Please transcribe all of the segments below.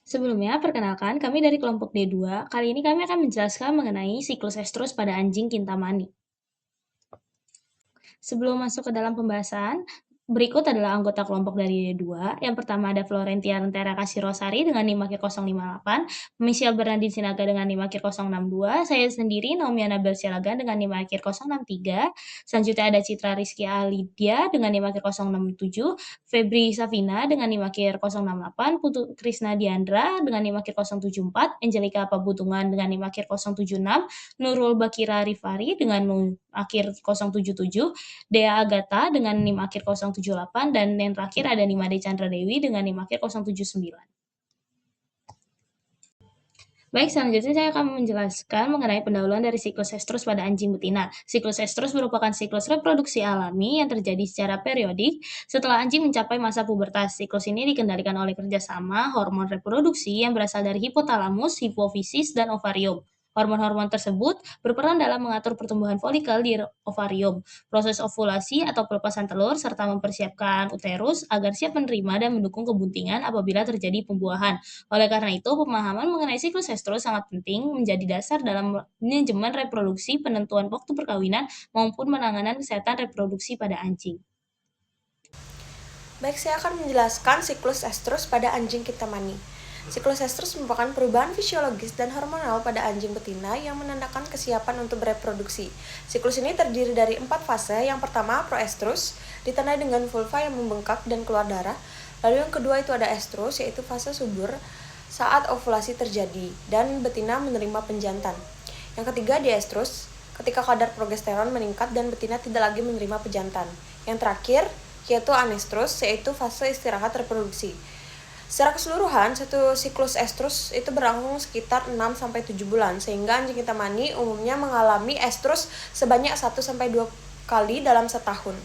Sebelumnya, perkenalkan kami dari kelompok D2. Kali ini kami akan menjelaskan mengenai siklus estrus pada anjing kintamani. Sebelum masuk ke dalam pembahasan, berikut adalah anggota kelompok dari D2. Yang pertama ada Florentia Lentera Kasirosari dengan NIM akhir 058, Michelle Bernardin Sinaga dengan NIM akhir 062, saya sendiri Naomi Anabel Sialagan dengan NIM akhir 063, selanjutnya ada Citra Rizky Alidia dengan NIM akhir 067, Febri Safina dengan NIM akhir 068, Putu Krisna Diandra dengan NIM akhir 074, Angelica Pabutungan dengan NIM akhir 076, Nurul Bakira Rifari dengan NIM akhir 077, Dea Agatha dengan NIM akhir 078, dan yang terakhir ada Nimade Chandra Dewi dengan NIM akhir 079. Baik, selanjutnya saya akan menjelaskan mengenai pendahuluan dari siklus estrus pada anjing betina. Siklus estrus merupakan siklus reproduksi alami yang terjadi secara periodik setelah anjing mencapai masa pubertas. Siklus ini dikendalikan oleh kerjasama hormon reproduksi yang berasal dari hipotalamus, hipofisis, dan ovarium. Hormon-hormon tersebut berperan dalam mengatur pertumbuhan folikel di ovarium, proses ovulasi atau pelepasan telur, serta mempersiapkan uterus agar siap menerima dan mendukung kebuntingan apabila terjadi pembuahan. Oleh karena itu, pemahaman mengenai siklus estrus sangat penting menjadi dasar dalam manajemen reproduksi, penentuan waktu perkawinan, maupun penanganan kesehatan reproduksi pada anjing. Baik, saya akan menjelaskan siklus estrus pada anjing kintamani. Siklus estrus merupakan perubahan fisiologis dan hormonal pada anjing betina yang menandakan kesiapan untuk bereproduksi. Siklus ini terdiri dari 4 fase. Yang pertama, proestrus, ditandai dengan vulva yang membengkak dan keluar darah. Lalu yang kedua itu ada estrus, yaitu fase subur saat ovulasi terjadi dan betina menerima penjantan. Yang ketiga, diestrus, ketika kadar progesteron meningkat dan betina tidak lagi menerima pejantan. Yang terakhir, yaitu anestrus, yaitu fase istirahat reproduksi. Secara keseluruhan, satu siklus estrus itu berlangsung sekitar 6-7 bulan, sehingga anjing kintamani umumnya mengalami estrus sebanyak 1-2 kali dalam setahun.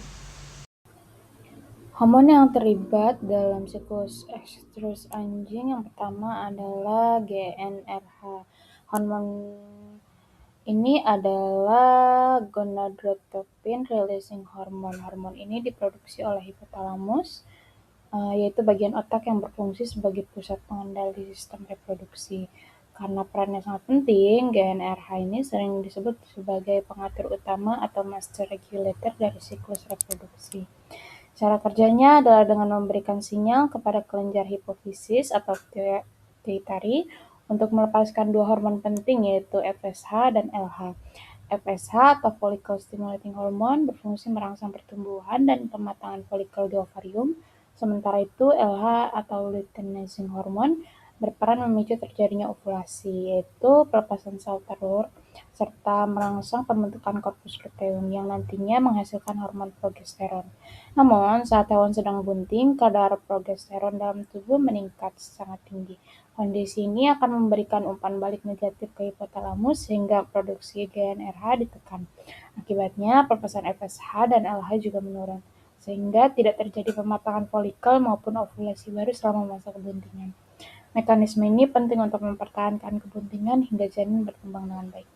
Hormon yang terlibat dalam siklus estrus anjing yang pertama adalah GnRH. Hormon ini adalah gonadotropin releasing hormone. Hormon ini diproduksi oleh hipotalamus, yaitu bagian otak yang berfungsi sebagai pusat pengendali sistem reproduksi. Karena perannya sangat penting, GnRH ini sering disebut sebagai pengatur utama atau master regulator dari siklus reproduksi. Cara kerjanya adalah dengan memberikan sinyal kepada kelenjar hipofisis atau pituitari untuk melepaskan dua hormon penting yaitu FSH dan LH. FSH atau follicle stimulating hormone berfungsi merangsang pertumbuhan dan pematangan folikel di ovarium, sementara itu LH atau luteinizing hormone berperan memicu terjadinya ovulasi, yaitu pelepasan sel telur serta merangsang pembentukan korpus luteum yang nantinya menghasilkan hormon progesteron. Namun, saat hewan sedang bunting, kadar progesteron dalam tubuh meningkat sangat tinggi. Kondisi ini akan memberikan umpan balik negatif ke hipotalamus sehingga produksi GnRH ditekan. Akibatnya, pelepasan FSH dan LH juga menurun, sehingga tidak terjadi pematangan folikel maupun ovulasi baru selama masa kebuntingan. Mekanisme ini penting untuk mempertahankan kebuntingan hingga janin berkembang dengan baik.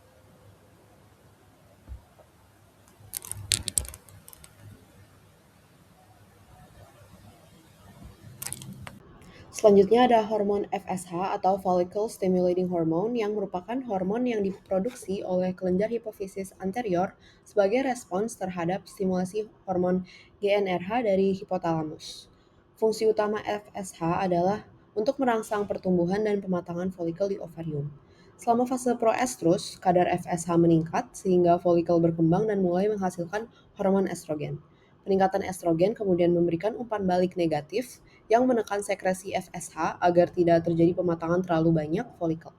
Selanjutnya ada hormon FSH atau follicle stimulating hormone yang merupakan hormon yang diproduksi oleh kelenjar hipofisis anterior sebagai respons terhadap stimulasi hormon GnRH dari hipotalamus. Fungsi utama FSH adalah untuk merangsang pertumbuhan dan pematangan folikel di ovarium. Selama fase proestrus, kadar FSH meningkat sehingga folikel berkembang dan mulai menghasilkan hormon estrogen. Peningkatan estrogen kemudian memberikan umpan balik negatif yang menekan sekresi FSH agar tidak terjadi pematangan terlalu banyak folikel.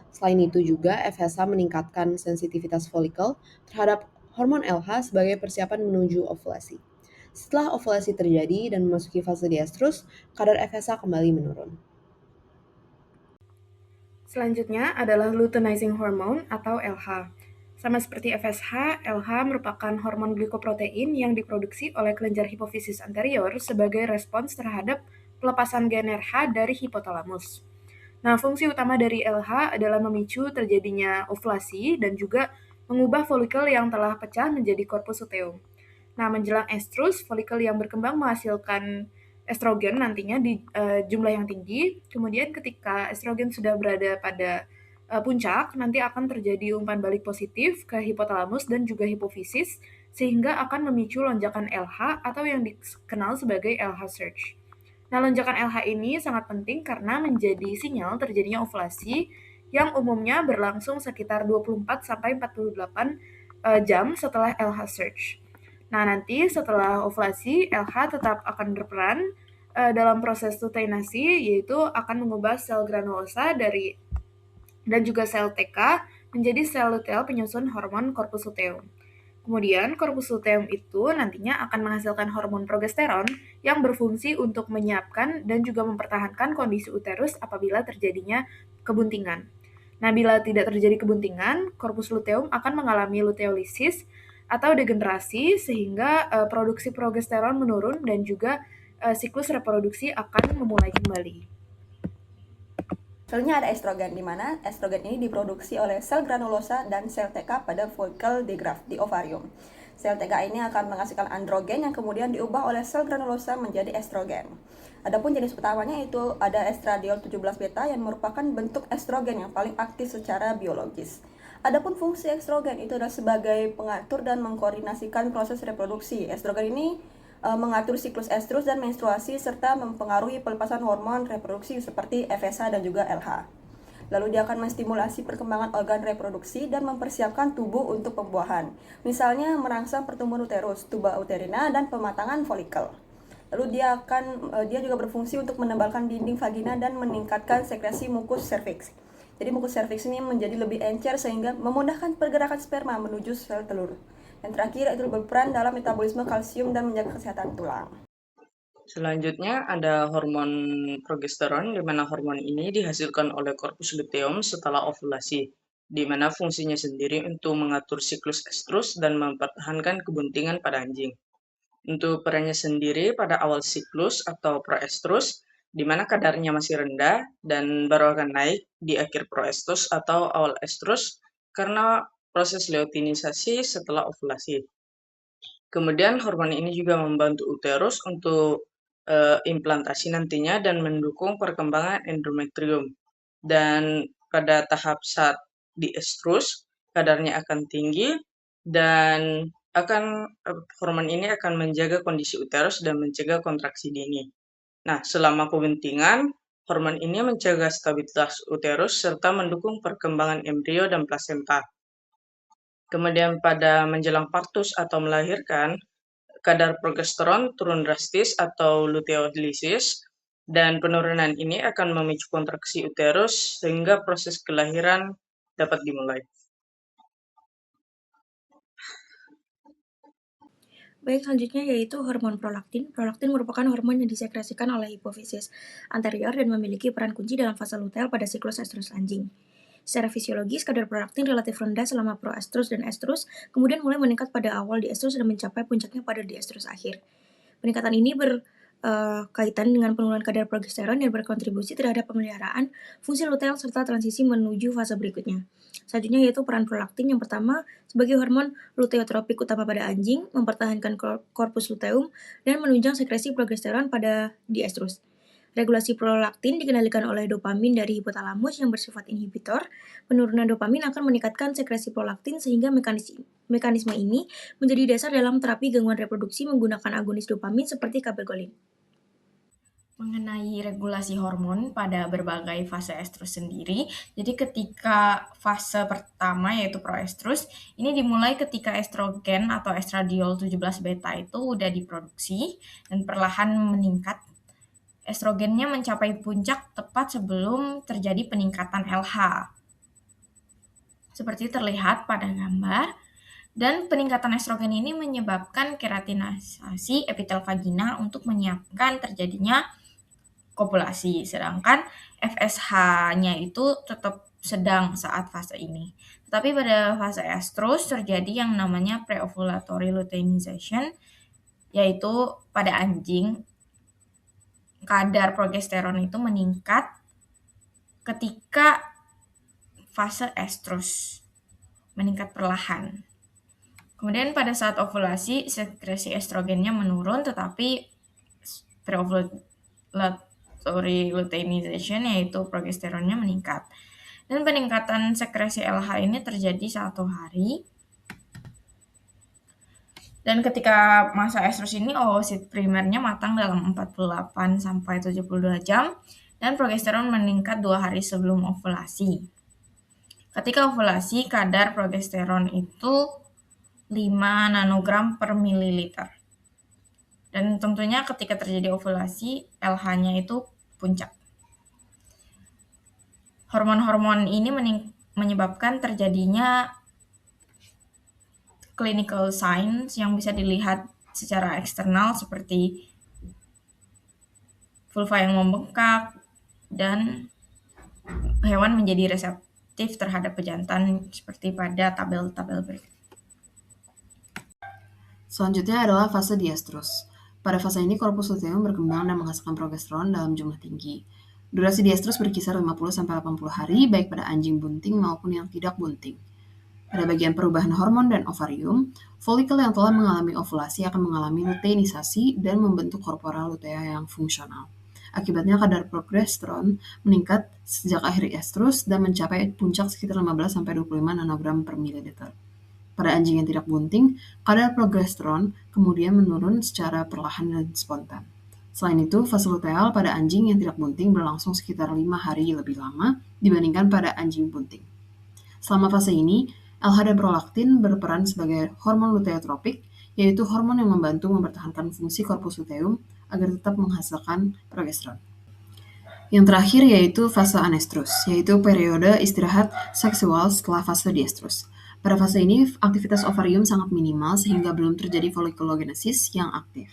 Selain itu juga FSH meningkatkan sensitivitas folikel terhadap hormon LH sebagai persiapan menuju ovulasi. Setelah ovulasi terjadi dan memasuki fase diestrus, kadar FSH kembali menurun. Selanjutnya adalah luteinizing hormone atau LH. Sama seperti FSH, LH merupakan hormon glikoprotein yang diproduksi oleh kelenjar hipofisis anterior sebagai respons terhadap pelepasan GnRH dari hipotalamus. Nah, fungsi utama dari LH adalah memicu terjadinya ovulasi dan juga mengubah folikel yang telah pecah menjadi korpus luteum. Nah, menjelang estrus, folikel yang berkembang menghasilkan estrogen nantinya di jumlah yang tinggi. Kemudian ketika estrogen sudah berada pada puncak, nanti akan terjadi umpan balik positif ke hipotalamus dan juga hipofisis, sehingga akan memicu lonjakan LH atau yang dikenal sebagai LH surge. Nah, lonjakan LH ini sangat penting karena menjadi sinyal terjadinya ovulasi yang umumnya berlangsung sekitar 24 sampai 48 jam setelah LH surge. Nah, nanti setelah ovulasi, LH tetap akan berperan dalam proses luteinasi, yaitu akan mengubah sel granulosa dan juga sel TK menjadi sel luteal penyusun hormon corpus luteum. Kemudian, corpus luteum itu nantinya akan menghasilkan hormon progesteron yang berfungsi untuk menyiapkan dan juga mempertahankan kondisi uterus apabila terjadinya kebuntingan. Nah, bila tidak terjadi kebuntingan, corpus luteum akan mengalami luteolisis atau degenerasi sehingga produksi progesteron menurun dan juga siklus reproduksi akan memulai kembali. Selanjutnya ada estrogen, di mana estrogen ini diproduksi oleh sel granulosa dan sel TK pada follicle di graft di ovarium. Sel TK ini akan menghasilkan androgen yang kemudian diubah oleh sel granulosa menjadi estrogen. Adapun jenis utamanya itu ada estradiol 17 beta yang merupakan bentuk estrogen yang paling aktif secara biologis. Adapun fungsi estrogen itu adalah sebagai pengatur dan mengkoordinasikan proses reproduksi. Estrogen ini mengatur siklus estrus dan menstruasi serta mempengaruhi pelepasan hormon reproduksi seperti FSH dan juga LH. Lalu dia akan menstimulasi perkembangan organ reproduksi dan mempersiapkan tubuh untuk pembuahan. Misalnya merangsang pertumbuhan uterus, tuba uterina, dan pematangan folikel. Lalu dia juga berfungsi untuk menebalkan dinding vagina dan meningkatkan sekresi mukus serviks. Jadi mukus serviks ini menjadi lebih encer sehingga memudahkan pergerakan sperma menuju sel telur. Yang terakhir itu berperan dalam metabolisme kalsium dan menjaga kesehatan tulang. Selanjutnya ada hormon progesteron, di mana hormon ini dihasilkan oleh korpus luteum setelah ovulasi, di mana fungsinya sendiri untuk mengatur siklus estrus dan mempertahankan kebuntingan pada anjing. Untuk perannya sendiri pada awal siklus atau proestrus, di mana kadarnya masih rendah dan baru akan naik di akhir proestrus atau awal estrus karena proses luteinisasi setelah ovulasi. Kemudian hormon ini juga membantu uterus untuk implantasi nantinya dan mendukung perkembangan endometrium. Dan pada tahap saat di estrus, kadarnya akan tinggi dan hormon ini akan menjaga kondisi uterus dan mencegah kontraksi dini. Nah, selama kebuntingan, hormon ini menjaga stabilitas uterus serta mendukung perkembangan embrio dan plasenta. Kemudian pada menjelang partus atau melahirkan, kadar progesteron turun drastis atau luteolisis, dan penurunan ini akan memicu kontraksi uterus sehingga proses kelahiran dapat dimulai. Baik, selanjutnya yaitu hormon prolaktin. Prolaktin merupakan hormon yang disekresikan oleh hipofisis anterior dan memiliki peran kunci dalam fase luteal pada siklus estrus anjing. Secara fisiologis, kadar prolaktin relatif rendah selama proestrus dan estrus, kemudian mulai meningkat pada awal diestrus dan mencapai puncaknya pada diestrus akhir. Peningkatan ini berkaitan dengan penurunan kadar progesteron dan berkontribusi terhadap pemeliharaan fungsi luteal serta transisi menuju fase berikutnya. Selanjutnya yaitu peran prolaktin. Yang pertama, sebagai hormon luteotropik utama pada anjing, mempertahankan korpus luteum dan menunjang sekresi progesteron pada diestrus. Regulasi prolaktin dikendalikan oleh dopamin dari hipotalamus yang bersifat inhibitor. Penurunan dopamin akan meningkatkan sekresi prolaktin sehingga mekanisme ini menjadi dasar dalam terapi gangguan reproduksi menggunakan agonis dopamin seperti cabergoline. Mengenai regulasi hormon pada berbagai fase estrus sendiri, jadi ketika fase pertama yaitu proestrus, ini dimulai ketika estrogen atau estradiol 17 beta itu udah diproduksi dan perlahan meningkat. Estrogennya mencapai puncak tepat sebelum terjadi peningkatan LH. Seperti terlihat pada gambar. Dan peningkatan estrogen ini menyebabkan keratinisasi epitel vagina untuk menyiapkan terjadinya kopulasi. Sedangkan FSH-nya itu tetap sedang saat fase ini. Tetapi pada fase estrus terjadi yang namanya pre-ovulatory luteinization, yaitu pada anjing kadar progesteron itu meningkat ketika fase estrus, meningkat perlahan. Kemudian pada saat ovulasi, sekresi estrogennya menurun, tetapi pre-ovulatory luteinization, yaitu progesteronnya meningkat. Dan peningkatan sekresi LH ini terjadi 1 hari. Dan ketika masa estrus ini oosit primernya matang dalam 48-72 jam dan progesteron meningkat 2 hari sebelum ovulasi. Ketika ovulasi, kadar progesteron itu 5 nanogram per mililiter. Dan tentunya ketika terjadi ovulasi, LH-nya itu puncak. Hormon-hormon ini menyebabkan terjadinya clinical signs yang bisa dilihat secara eksternal seperti vulva yang membengkak dan hewan menjadi reseptif terhadap pejantan seperti pada tabel-tabel berikut. Selanjutnya adalah fase diestrus. Pada fase ini korpus luteum berkembang dan menghasilkan progesteron dalam jumlah tinggi. Durasi diestrus berkisar 50-80 hari baik pada anjing bunting maupun yang tidak bunting. Pada bagian perubahan hormon dan ovarium, folikel yang telah mengalami ovulasi akan mengalami luteinisasi dan membentuk korpora lutea yang fungsional. Akibatnya kadar progesteron meningkat sejak akhir estrus dan mencapai puncak sekitar 15-25 nanogram per mililiter. Pada anjing yang tidak bunting, kadar progesteron kemudian menurun secara perlahan dan spontan. Selain itu, fase luteal pada anjing yang tidak bunting berlangsung sekitar 5 hari lebih lama dibandingkan pada anjing bunting. Selama fase ini, LH dan prolaktin berperan sebagai hormon luteotropik, yaitu hormon yang membantu mempertahankan fungsi korpus luteum agar tetap menghasilkan progesteron. Yang terakhir yaitu fase anestrus, yaitu periode istirahat seksual setelah fase diestrus. Pada fase ini, aktivitas ovarium sangat minimal sehingga belum terjadi folikulogenesis yang aktif.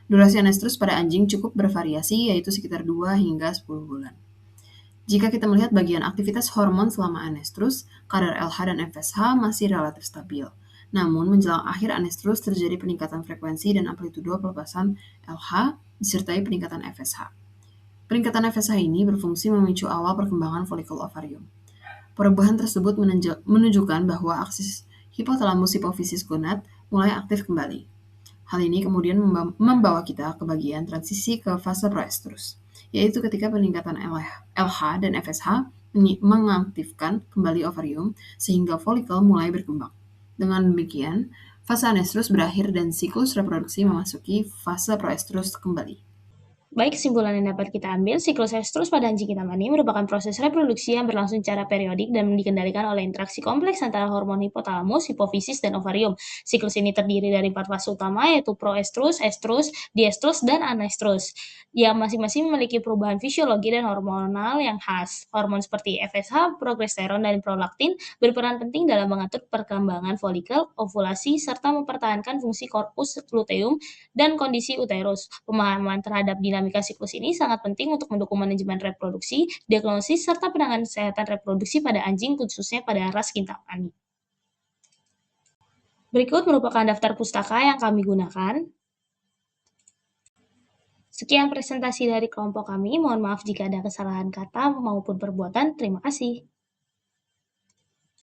Durasi anestrus pada anjing cukup bervariasi, yaitu sekitar 2 hingga 10 bulan. Jika kita melihat bagian aktivitas hormon selama anestrus, kadar LH dan FSH masih relatif stabil. Namun, menjelang akhir anestrus terjadi peningkatan frekuensi dan amplitudo pelepasan LH disertai peningkatan FSH. Peningkatan FSH ini berfungsi memicu awal perkembangan folikel ovarium. Perubahan tersebut menunjukkan bahwa aksis hipotalamus hipofisis gonad mulai aktif kembali. Hal ini kemudian membawa kita ke bagian transisi ke fase proestrus, yaitu ketika peningkatan LH dan FSH mengaktifkan kembali ovarium sehingga folikel mulai berkembang. Dengan demikian, fase anestrus berakhir dan siklus reproduksi memasuki fase proestrus kembali. Baik, kesimpulan yang dapat kita ambil, siklus estrus pada anjing hitam-mani merupakan proses reproduksi yang berlangsung secara periodik dan dikendalikan oleh interaksi kompleks antara hormon hipotalamus, hipofisis, dan ovarium. Siklus ini terdiri dari 4 fase utama, yaitu proestrus, estrus, diestrus, dan anestrus, yang masing-masing memiliki perubahan fisiologi dan hormonal yang khas. Hormon seperti FSH, progesteron, dan prolaktin berperan penting dalam mengatur perkembangan folikel, ovulasi, serta mempertahankan fungsi korpus luteum dan kondisi uterus. Pemahaman terhadap dinamika siklus ini sangat penting untuk mendukung manajemen reproduksi, diagnosis, serta penanganan kesehatan reproduksi pada anjing khususnya pada ras kintamani. Berikut merupakan daftar pustaka yang kami gunakan. Sekian presentasi dari kelompok kami, mohon maaf jika ada kesalahan kata maupun perbuatan. Terima kasih.